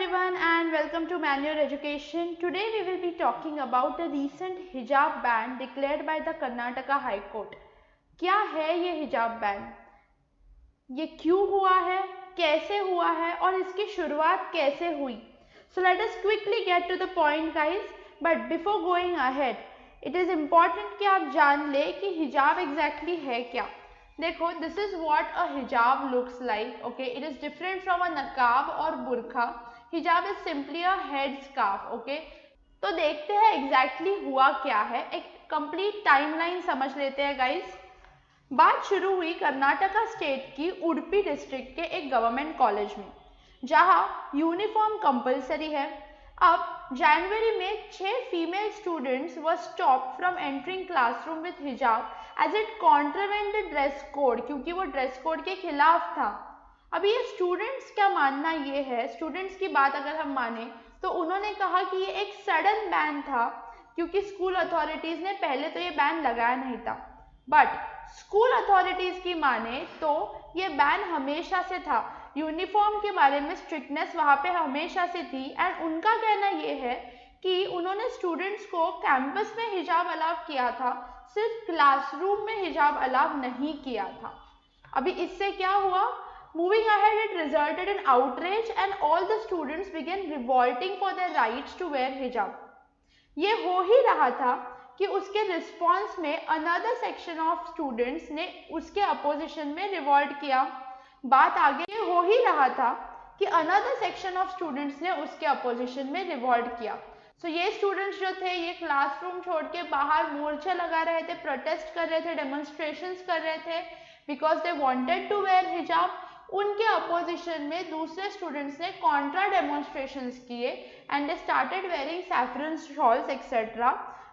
everyone and welcome to Manual Education. Today we will be talking about the recent hijab ban declared by the Karnataka High Court. क्या है ये हिजाब ban, ये क्यों हुआ है, कैसे हुआ है और इसकी शुरुआत कैसे हुई? So let us quickly get to the point guys, but before going ahead, it is important कि आप जान ले कि हिजाब exactly है क्या. देखो, this is what a hijab looks like. Okay, it is different from a niqab और burqa. Hijab is simply a head scarf. Okay, तो देखते हैं exactly हुआ क्या है. एक complete timeline समझ लेते हैं guys. बात शुरू हुई कर्नाटका स्टेट की उडुपी डिस्ट्रिक्ट के एक गवर्नमेंट कॉलेज में, जहां यूनिफॉर्म कंपलसरी है. अब जनवरी में 6 female students were stopped from entering classroom with hijab as it contravened the dress code, क्योंकि वो ड्रेस कोड के खिलाफ था. अभी ये स्टूडेंट्स का मानना ये है, स्टूडेंट्स की बात अगर हम माने तो उन्होंने कहा कि ये एक सडन बैन था, क्योंकि स्कूल अथॉरिटीज ने पहले तो ये बैन लगाया नहीं था. बट स्कूल अथॉरिटीज की माने तो ये बैन हमेशा से था. यूनिफॉर्म के बारे में स्ट्रिक्टनेस वहाँ पे हमेशा से थी. एंड उनका कहना ये है कि उन्होंने स्टूडेंट्स को कैंपस में हिजाब अलाउ किया था, सिर्फ क्लासरूम में हिजाब अलाउ नहीं किया था. अभी इससे क्या हुआ? Moving ahead, it resulted in outrage and all the students began revolting for their rights to wear hijab. ये हो ही रहा था कि उसके रिस्पॉन्स में अनदर सेक्शन ऑफ स्टूडेंट्स ने उसके अपोजिशन में रिवॉल्ट किया. बात आगे हो ही रहा था कि अनदर सेक्शन ऑफ स्टूडेंट्स ने उसके अपोजिशन में रिवॉल्ट किया. सो ये स्टूडेंट्स जो थे ये क्लासरूम छोड़ के बाहर मोर्चा लगा रहे थे, प्रोटेस्ट कर रहे थे, डेमोन्स्ट्रेशंस कर रहे थे, because they wanted to wear हिजाब. उनके अपोजिशन में दूसरे स्टूडेंट्स ने कॉन्ट्रा डेमोन्स्ट्रेशंस किए and they started wearing saffron shawls etcetera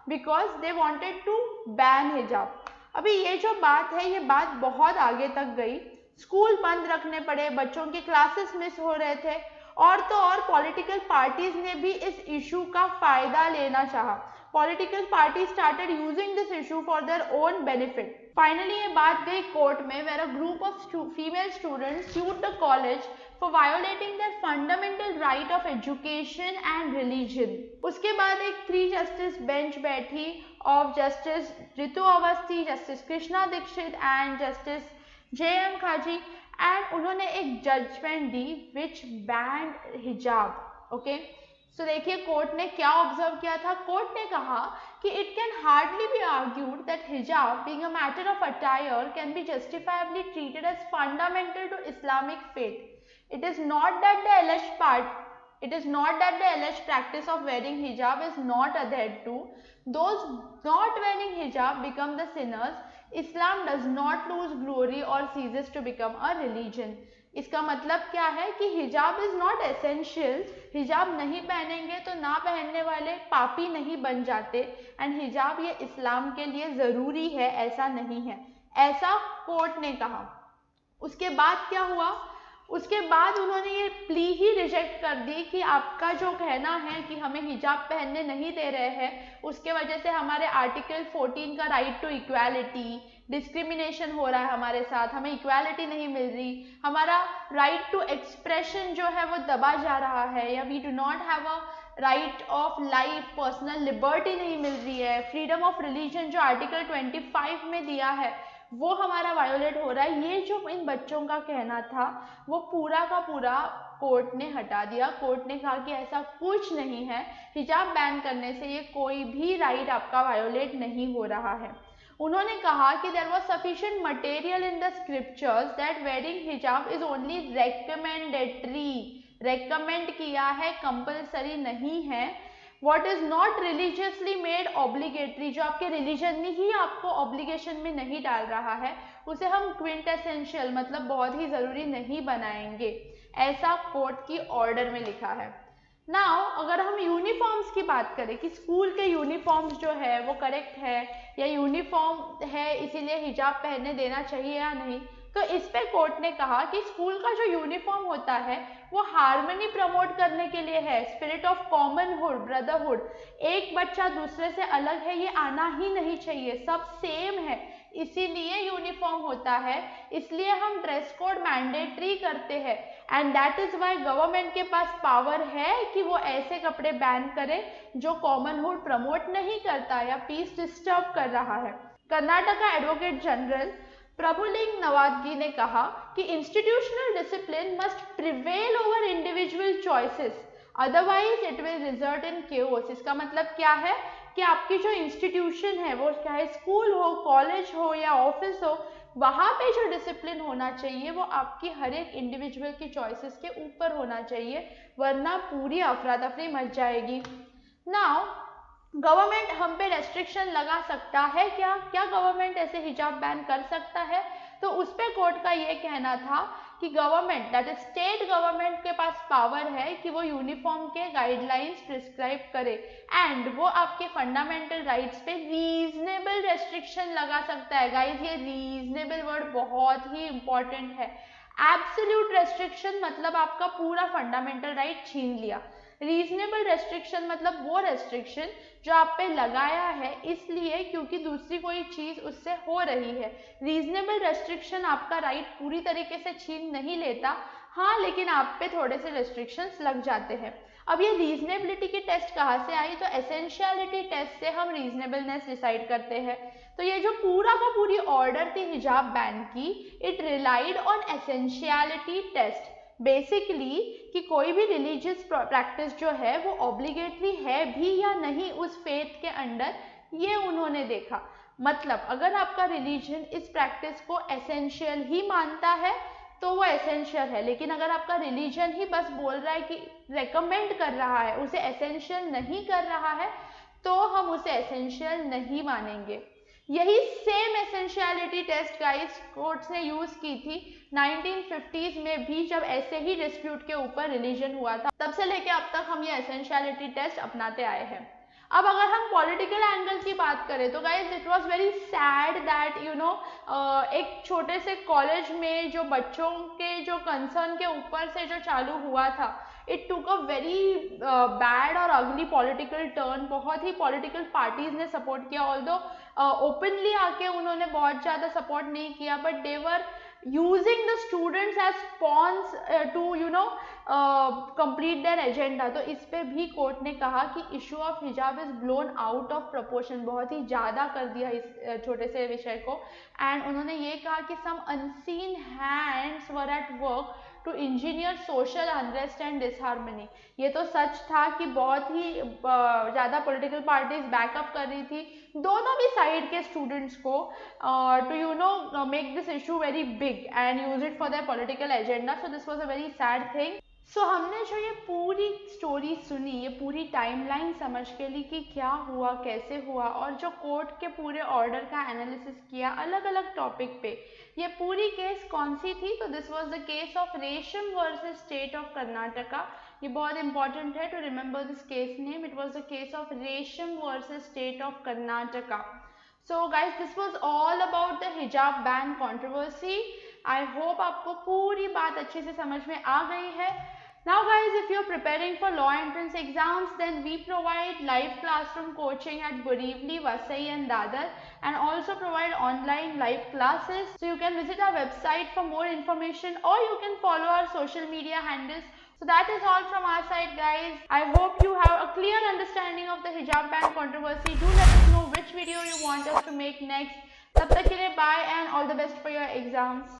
because they wanted to ban हिजाब. अभी ये जो बात है ये बात बहुत आगे तक गई. स्कूल बंद रखने पड़े, बच्चों की क्लासेस मिस हो रहे थे, और तो और पॉलिटिकल पार्टीज ने भी इस इशू का फायदा लेना चाहा. Political party started using this issue for their own benefit. Finally ये बात गई कोर्ट में, where a group of female students sued the college for violating their fundamental right of education and religion. उसके बाद एक 3 जस्टिस बेंच बैठी of justice Ritu Awasthi, justice Krishna Dixit and justice JM Khazi, and उन्होंने एक जजमेंट दी which banned hijab. Okay, so देखिए court ने क्या ऑब्जर्व किया था. कोर्ट ने कहा कि it can hardly be argued that hijab being a matter of attire can be justifiably treated as fundamental to Islamic faith. It is not that the alleged practice of wearing hijab is not adhered to. Those not wearing hijab become the sinners. Islam does not lose glory or ceases to become a religion. इसका मतलब क्या है कि हिजाब is not essential. हिजाब नहीं पहनेंगे तो ना पहनने वाले पापी नहीं बन जाते, एंड हिजाब ये इस्लाम के लिए ज़रूरी है, ऐसा नहीं है, ऐसा कोर्ट ने कहा. उसके बाद क्या हुआ? उसके बाद उन्होंने ये प्ली ही रिजेक्ट कर दी कि आपका जो कहना है कि हमें हिजाब पहनने नहीं दे रहे हैं, उसके वजह से हमारे आर्टिकल 14 का राइट टू इक्वालिटी, डिस्क्रिमिनेशन हो रहा है हमारे साथ, हमें इक्वालिटी नहीं मिल रही, हमारा राइट टू एक्सप्रेशन जो है वो दबा जा रहा है, या we do not have a right of life, personal liberty नहीं मिल रही है, फ्रीडम ऑफ रिलीजन जो आर्टिकल 25 में दिया है वो हमारा वायोलेट हो रहा है. ये जो इन बच्चों का कहना था वो पूरा का पूरा कोर्ट ने हटा दिया. कोर्ट ने कहा कि ऐसा कुछ नहीं है, हिजाब बैन करने से ये कोई भी राइट आपका वायोलेट नहीं हो रहा है. उन्होंने कहा कि there was sufficient material in the scriptures that wearing हिजाब इज ओनली रेकमेंडेटरी. रेकमेंड किया है, कंपलसरी नहीं है. What is not religiously made obligatory, जो आपके रिलीजन ही आपको ऑब्लिगेशन में नहीं डाल रहा है, उसे हम क्विंटेसेंशियल मतलब बहुत ही ज़रूरी नहीं बनाएंगे, ऐसा कोर्ट की ऑर्डर में लिखा है. नाउ अगर हम यूनिफॉर्म्स की बात करें कि स्कूल के यूनिफॉर्म्स जो है वो करेक्ट है या यूनिफॉर्म है इसीलिए हिजाब पहनने देना चाहिए या नहीं, तो इस पे कोर्ट ने कहा कि स्कूल का जो यूनिफॉर्म होता है वो हार्मनी प्रमोट करने के लिए है, स्पिरिट ऑफ कॉमनहुड, ब्रदरहुड. एक बच्चा दूसरे से अलग है ये आना ही नहीं चाहिए, सब सेम है, इसीलिए यूनिफॉर्म होता है, इसलिए हम ड्रेस कोड मैंडेटरी करते हैं. And that is why government के पास पावर है कि वो ऐसे कपड़े बैन करे जो कॉमनहुड प्रमोट नहीं करता या पीस डिस्टर्ब कर रहा है। कर्नाटका एडवोकेट जनरल प्रभुलिंग नवादगी ने कहा कि institutional discipline must prevail over individual choices, otherwise it will result in chaos. इसका मतलब क्या है कि आपकी जो इंस्टीट्यूशन है, वो चाहे स्कूल हो, कॉलेज हो या ऑफिस हो, वहाँ पे जो डिसिप्लिन होना चाहिए वो आपकी हर एक इंडिविजुअल की चॉइसेस के ऊपर होना चाहिए, वरना पूरी अफरा तफरी मच जाएगी। नाउ गवर्नमेंट हम पे रेस्ट्रिक्शन लगा सकता है क्या? क्या गवर्नमेंट ऐसे हिजाब बैन कर सकता है? तो उस पे कोर्ट का ये कहना था कि government, that is state government के पास पावर है कि वो यूनिफॉर्म के गाइडलाइंस प्रिस्क्राइब करे एंड वो आपके फंडामेंटल राइट्स पे रीजनेबल रेस्ट्रिक्शन लगा सकता है। गाइज, ये रीजनेबल वर्ड बहुत ही इंपॉर्टेंट है। एब्सोल्यूट रेस्ट्रिक्शन मतलब आपका पूरा फंडामेंटल राइट छीन लिया। रीजनेबल रेस्ट्रिक्शन मतलब वो रेस्ट्रिक्शन जो आप पे लगाया है इसलिए क्योंकि दूसरी कोई चीज उससे हो रही है। रीजनेबल रेस्ट्रिक्शन आपका राइट पूरी तरीके से छीन नहीं लेता, हाँ, लेकिन आप पे थोड़े से रेस्ट्रिक्शंस लग जाते हैं। अब ये रीजनेबिलिटी की टेस्ट कहाँ से आई? तो एसेंशियलिटी टेस्ट से हम रीजनेबलनेस डिसाइड करते हैं। तो ये जो पूरा का पूरी ऑर्डर थी हिजाब बैन की, it relied on essentiality test. Basically कि कोई भी रिलीजियस प्रैक्टिस जो है वो ऑब्लिगेटरी है भी या नहीं उस फेथ के अंडर, ये उन्होंने देखा। मतलब अगर आपका रिलीजन इस प्रैक्टिस को एसेंशियल ही मानता है तो वो एसेंशियल है, लेकिन अगर आपका रिलीजन ही बस बोल रहा है कि रेकमेंड कर रहा है, उसे एसेंशियल नहीं कर रहा है, तो हम उसे एसेंशियल नहीं मानेंगे। यही same essentiality test guys courts ने यूज की थी 1950s में भी, जब ऐसे ही डिस्प्यूट के ऊपर रिलीजन हुआ था। तब से लेके अब तक हम ये एसेंशियलिटी टेस्ट अपनाते आए हैं। अब अगर हम पॉलिटिकल एंगल की बात करें तो guys it was very sad that एक छोटे से कॉलेज में जो बच्चों के जो कंसर्न के ऊपर से जो चालू हुआ था, it took a very bad और अगली पॉलिटिकल टर्न। बहुत ही पॉलिटिकल पार्टीज ने सपोर्ट किया, ऑल्दो ओपनली आके उन्होंने बहुत ज़्यादा सपोर्ट नहीं किया, but they were using the students as pawns to complete their agenda। तो इस पे भी कोर्ट ने कहा कि इशू ऑफ हिजाब is blown out of proportion, बहुत ही ज़्यादा कर दिया इस छोटे से विषय को। एंड उन्होंने ये कहा कि some unseen hands were at work to engineer social unrest and disharmony. ये तो सच था कि बहुत ही ज़्यादा पॉलिटिकल पार्टीज बैकअप कर रही थी दोनों भी साइड के स्टूडेंट्स को to make this issue very big and use it for their political agenda. So this was a very sad thing. So हमने जो ये पूरी स्टोरी सुनी, ये पूरी टाइमलाइन समझ के ली कि क्या हुआ, कैसे हुआ, और जो कोर्ट के पूरे ऑर्डर का एनालिसिस किया अलग अलग टॉपिक पे। ये पूरी केस कौन सी थी? तो this was the case of Resham versus state of Karnataka. ये बहुत इंपॉर्टेंट है to remember this case name. It was the case of Resham versus state of Karnataka. So guys, this was all about the hijab ban controversy. I hope आपको पूरी बात अच्छे से समझ में आ गई है। Now guys, if you're preparing for law entrance exams, then we provide live classroom coaching at Borivali, Vasai and Dadar, and also provide online live classes. So you can visit our website for more information, or you can follow our social media handles. So that is all from our side guys. I hope you have a clear understanding of the hijab ban controversy. Do let us know which video you want us to make next. Tab tak ke liye bye and all the best for your exams.